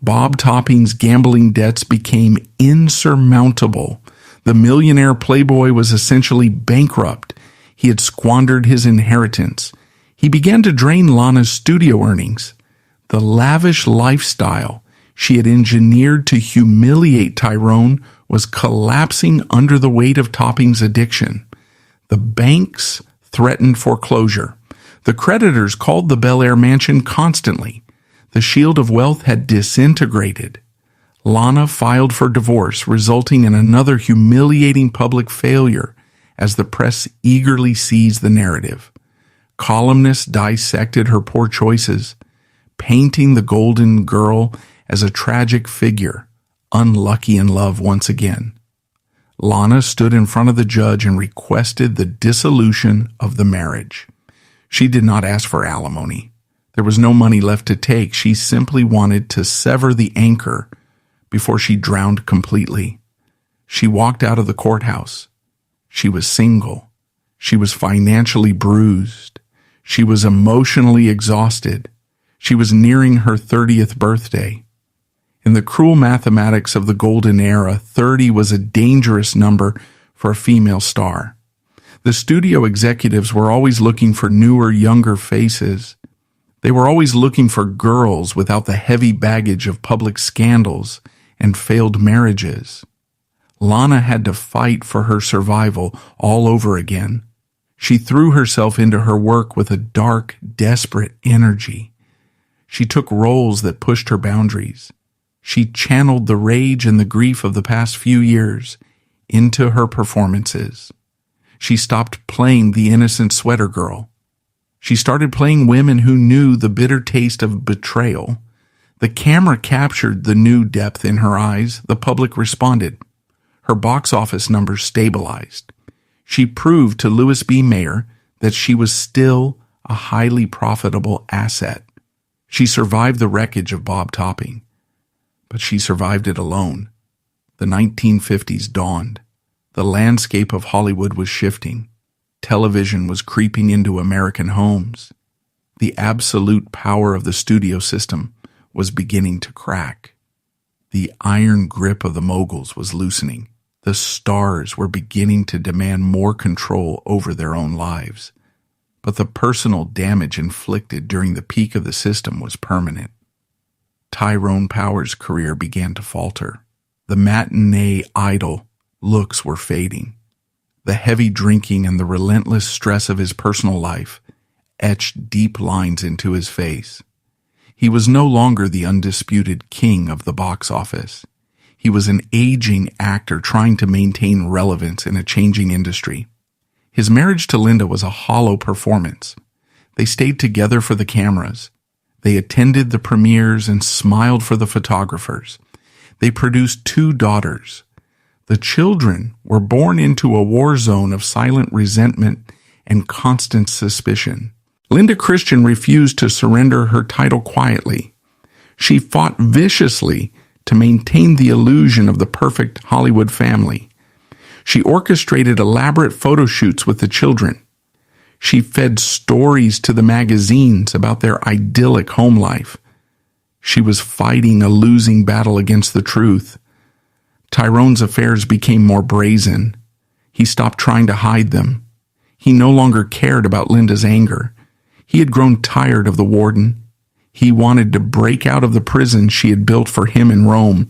Bob Topping's gambling debts became insurmountable. The millionaire playboy was essentially bankrupt. He had squandered his inheritance. He began to drain Lana's studio earnings. The lavish lifestyle she had engineered to humiliate Tyrone was collapsing under the weight of Topping's addiction. The banks threatened foreclosure. The creditors called the Bel Air mansion constantly. The shield of wealth had disintegrated. Lana filed for divorce, resulting in another humiliating public failure as the press eagerly seized the narrative. Columnists dissected her poor choices, painting the golden girl as a tragic figure, unlucky in love once again. Lana stood in front of the judge and requested the dissolution of the marriage. She did not ask for alimony. There was no money left to take. She simply wanted to sever the anchor before she drowned completely. She walked out of the courthouse. She was single. She was financially bruised. She was emotionally exhausted. She was nearing her 30th birthday. In the cruel mathematics of the golden era, 30 was a dangerous number for a female star. The studio executives were always looking for newer, younger faces. They were always looking for girls without the heavy baggage of public scandals and failed marriages. Lana had to fight for her survival all over again. She threw herself into her work with a dark, desperate energy. She took roles that pushed her boundaries. She channeled the rage and the grief of the past few years into her performances. She stopped playing the innocent sweater girl. She started playing women who knew the bitter taste of betrayal. The camera captured the new depth in her eyes. The public responded. Her box office numbers stabilized. She proved to Louis B. Mayer that she was still a highly profitable asset. She survived the wreckage of Bob Topping, but she survived it alone. The 1950s dawned. The landscape of Hollywood was shifting. Television was creeping into American homes. The absolute power of the studio system was beginning to crack. The iron grip of the moguls was loosening. The stars were beginning to demand more control over their own lives. But the personal damage inflicted during the peak of the system was permanent. Tyrone Power's career began to falter. The matinee idol looks were fading. The heavy drinking and the relentless stress of his personal life etched deep lines into his face. He was no longer the undisputed king of the box office. He was an aging actor trying to maintain relevance in a changing industry. His marriage to Linda was a hollow performance. They stayed together for the cameras. They attended the premieres and smiled for the photographers. They produced 2 daughters. The children were born into a war zone of silent resentment and constant suspicion. Linda Christian refused to surrender her title quietly. She fought viciously to maintain the illusion of the perfect Hollywood family. She orchestrated elaborate photo shoots with the children. She fed stories to the magazines about their idyllic home life. She was fighting a losing battle against the truth. Tyrone's affairs became more brazen. He stopped trying to hide them. He no longer cared about Linda's anger. He had grown tired of the warden. He wanted to break out of the prison she had built for him in Rome.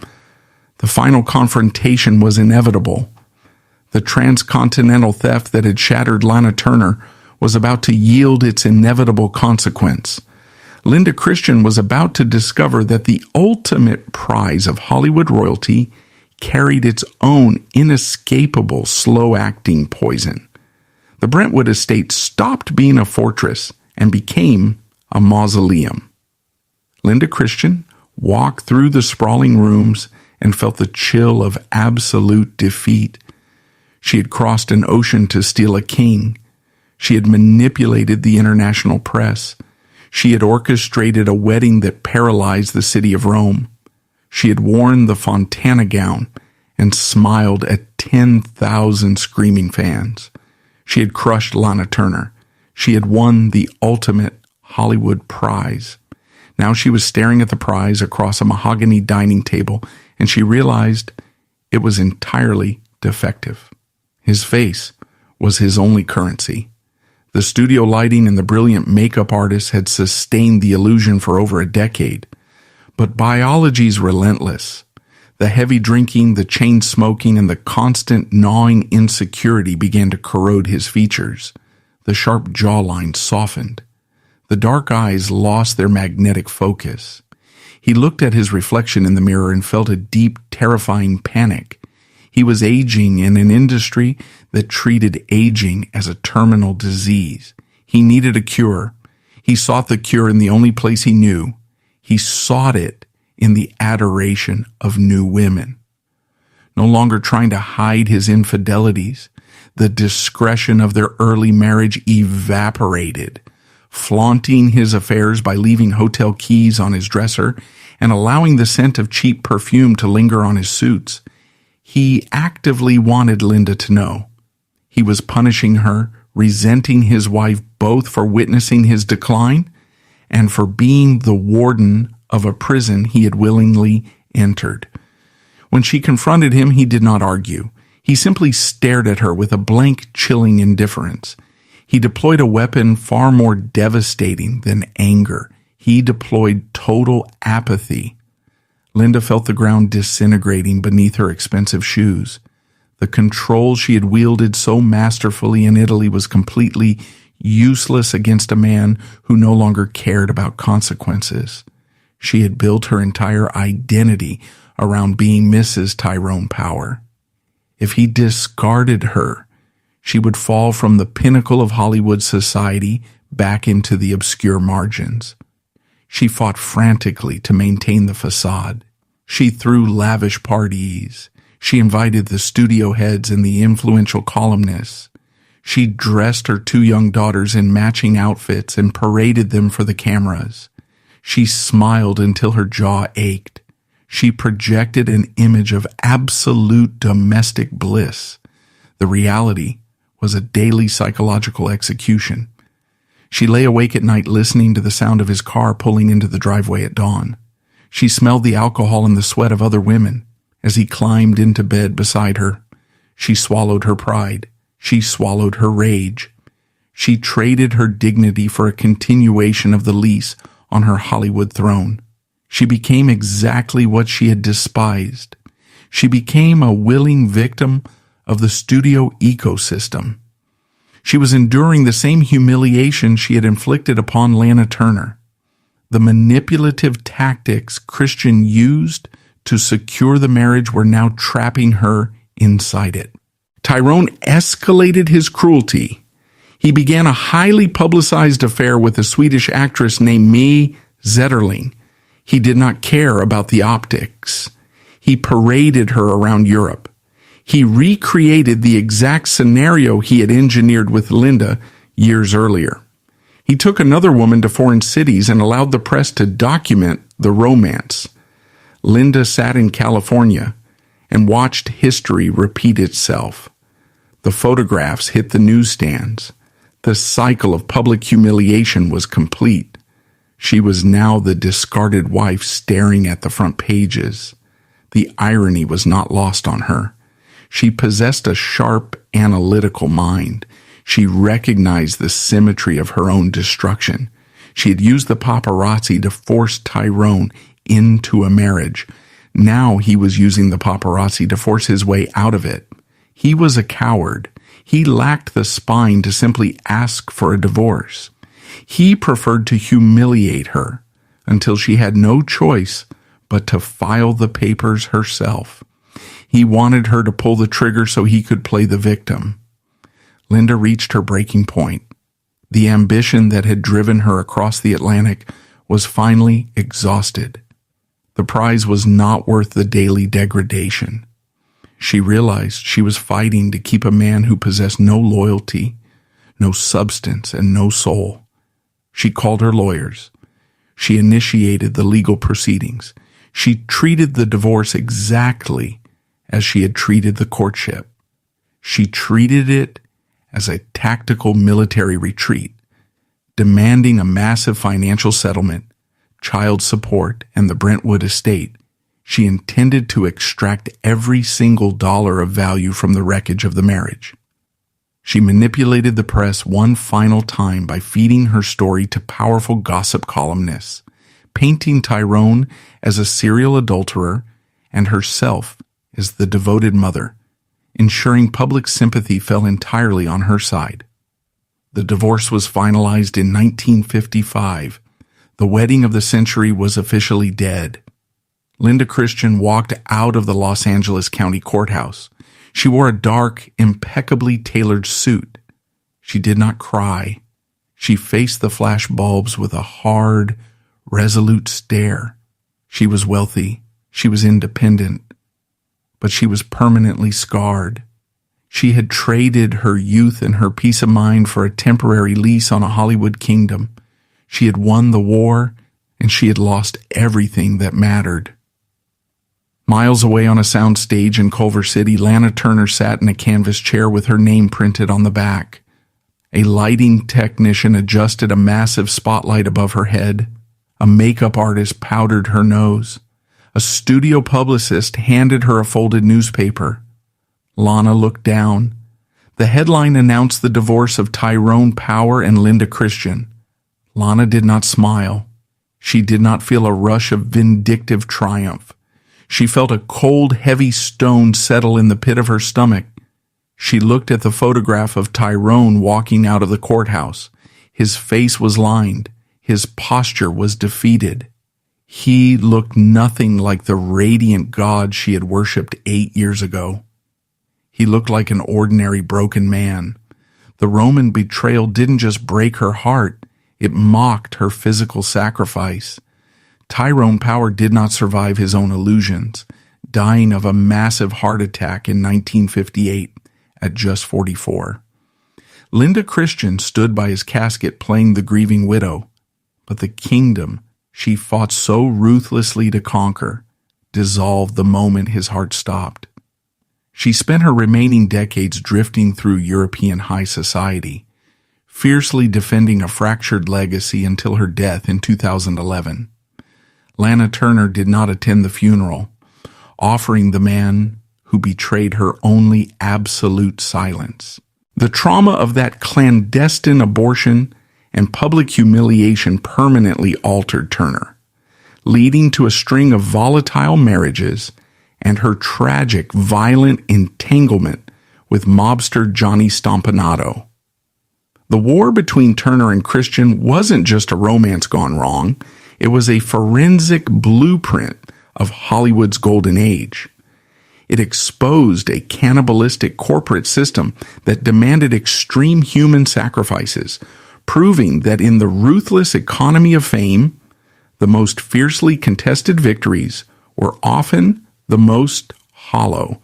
The final confrontation was inevitable. The transcontinental theft that had shattered Lana Turner was about to yield its inevitable consequence. Linda Christian was about to discover that the ultimate prize of Hollywood royalty carried its own inescapable, slow-acting poison. The Brentwood estate stopped being a fortress and became a mausoleum. Linda Christian walked through the sprawling rooms and felt the chill of absolute defeat. She had crossed an ocean to steal a king. She had manipulated the international press. She had orchestrated a wedding that paralyzed the city of Rome. She had worn the Fontana gown and smiled at 10,000 screaming fans. She had crushed Lana Turner. She had won the ultimate Hollywood prize. Now she was staring at the prize across a mahogany dining table, and she realized it was entirely defective. His face was his only currency. The studio lighting and the brilliant makeup artist had sustained the illusion for over a decade. But biology's relentless. The heavy drinking, the chain smoking, and the constant gnawing insecurity began to corrode his features. The sharp jawline softened. The dark eyes lost their magnetic focus. He looked at his reflection in the mirror and felt a deep, terrifying panic. He was aging in an industry that treated aging as a terminal disease. He needed a cure. He sought the cure in the only place he knew. He sought it in the adoration of new women. No longer trying to hide his infidelities, the discretion of their early marriage evaporated. Flaunting his affairs by leaving hotel keys on his dresser and allowing the scent of cheap perfume to linger on his suits, he actively wanted Linda to know. He was punishing her, resenting his wife both for witnessing his decline and for being the warden of a prison he had willingly entered. When she confronted him, he did not argue. He simply stared at her with a blank, chilling indifference. He deployed a weapon far more devastating than anger. He deployed total apathy. Linda felt the ground disintegrating beneath her expensive shoes. The control she had wielded so masterfully in Italy was completely useless against a man who no longer cared about consequences. She had built her entire identity around being Mrs. Tyrone Power. If he discarded her, she would fall from the pinnacle of Hollywood society back into the obscure margins. She fought frantically to maintain the facade. She threw lavish parties. She invited the studio heads and the influential columnists. She dressed her two young daughters in matching outfits and paraded them for the cameras. She smiled until her jaw ached. She projected an image of absolute domestic bliss. The reality was a daily psychological execution. She lay awake at night listening to the sound of his car pulling into the driveway at dawn. She smelled the alcohol and the sweat of other women as he climbed into bed beside her. She swallowed her pride. She swallowed her rage. She traded her dignity for a continuation of the lease on her Hollywood throne. She became exactly what she had despised. She became a willing victim of the studio ecosystem. She was enduring the same humiliation she had inflicted upon Lana Turner. The manipulative tactics Christian used to secure the marriage were now trapping her inside it. Tyrone escalated his cruelty. He began a highly publicized affair with a Swedish actress named Mie Zetterling. He did not care about the optics. He paraded her around Europe. He recreated the exact scenario he had engineered with Linda years earlier. He took another woman to foreign cities and allowed the press to document the romance. Linda sat in California and watched history repeat itself. The photographs hit the newsstands. The cycle of public humiliation was complete. She was now the discarded wife staring at the front pages. The irony was not lost on her. She possessed a sharp, analytical mind. She recognized the symmetry of her own destruction. She had used the paparazzi to force Tyrone into a marriage. Now he was using the paparazzi to force his way out of it. He was a coward. He lacked the spine to simply ask for a divorce. He preferred to humiliate her until she had no choice but to file the papers herself. He wanted her to pull the trigger so he could play the victim. Linda reached her breaking point. The ambition that had driven her across the Atlantic was finally exhausted. The prize was not worth the daily degradation. She realized she was fighting to keep a man who possessed no loyalty, no substance, and no soul. She called her lawyers. She initiated the legal proceedings. She treated the divorce exactly as she had treated the courtship. She treated it as a tactical military retreat, demanding a massive financial settlement, child support, and the Brentwood estate. She intended to extract every single dollar of value from the wreckage of the marriage. She manipulated the press one final time by feeding her story to powerful gossip columnists, painting Tyrone as a serial adulterer and herself as the devoted mother, ensuring public sympathy fell entirely on her side. The divorce was finalized in 1955. The wedding of the century was officially dead. Linda Christian walked out of the Los Angeles County Courthouse. She wore a dark, impeccably tailored suit. She did not cry. She faced the flash bulbs with a hard, resolute stare. She was wealthy. She was independent. But she was permanently scarred. She had traded her youth and her peace of mind for a temporary lease on a Hollywood kingdom. She had won the war, and she had lost everything that mattered. Miles away on a sound stage in Culver City, Lana Turner sat in a canvas chair with her name printed on the back. A lighting technician adjusted a massive spotlight above her head. A makeup artist powdered her nose. A studio publicist handed her a folded newspaper. Lana looked down. The headline announced the divorce of Tyrone Power and Linda Christian. Lana did not smile. She did not feel a rush of vindictive triumph. She felt a cold, heavy stone settle in the pit of her stomach. She looked at the photograph of Tyrone walking out of the courthouse. His face was lined. His posture was defeated. He looked nothing like the radiant God she had worshipped 8 years ago. He looked like an ordinary broken man. The Roman betrayal didn't just break her heart, it mocked her physical sacrifice. Tyrone Power did not survive his own illusions, dying of a massive heart attack in 1958 at just 44. Linda Christian stood by his casket playing the grieving widow, but the kingdom she fought so ruthlessly to conquer dissolved the moment his heart stopped. She spent her remaining decades drifting through European high society, fiercely defending a fractured legacy until her death in 2011. Lana Turner did not attend the funeral, offering the man who betrayed her only absolute silence. The trauma of that clandestine abortion and public humiliation permanently altered Turner, leading to a string of volatile marriages and her tragic, violent entanglement with mobster Johnny Stompanato. The war between Turner and Christian wasn't just a romance gone wrong. It was a forensic blueprint of Hollywood's golden age. It exposed a cannibalistic corporate system that demanded extreme human sacrifices, proving that in the ruthless economy of fame, the most fiercely contested victories were often the most hollow,